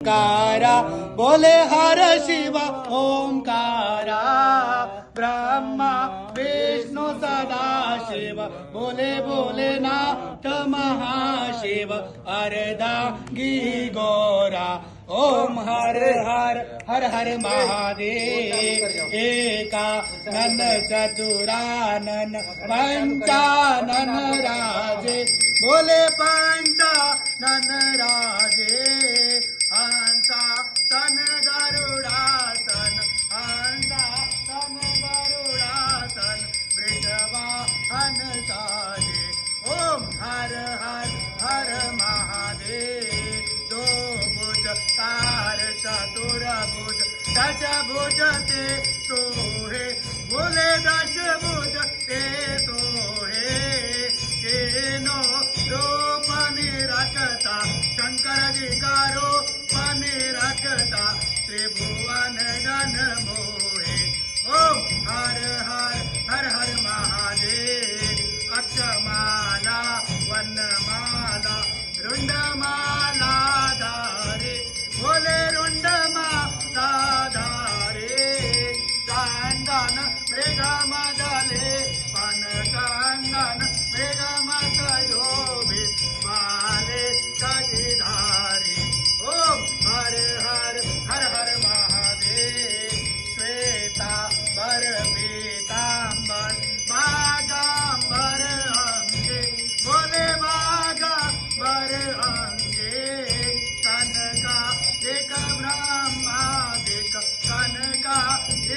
ओंकारा बोले हर शिव ओंकारा ब्रह्मा विष्णु सदा शिव बोले बोले नाथ महाशिव अर्धांगी गोरा ओम हर हर हर हर महादेव एका नन चतुरानन पंचानन राजे बोले पंचानन राजे हंसा तन गरुडासन हंसा तन गरुडासन वृषवाहन साजे ओम हर हर हर महादेव दो भुज तार चतुर्भुज दशभुज ते सोहे बोले दशभुज ते सोहे केनो रूप निरखता शंकर जी का रूप निरखता त्रिभुवन जन मोहे ओम हर हर हर हर महादेव अक्षमाला वनमाला रुंडमाला धारे बोले रुंडमाला धारे चंदन मृगमदले पन चंदन मृगमदयो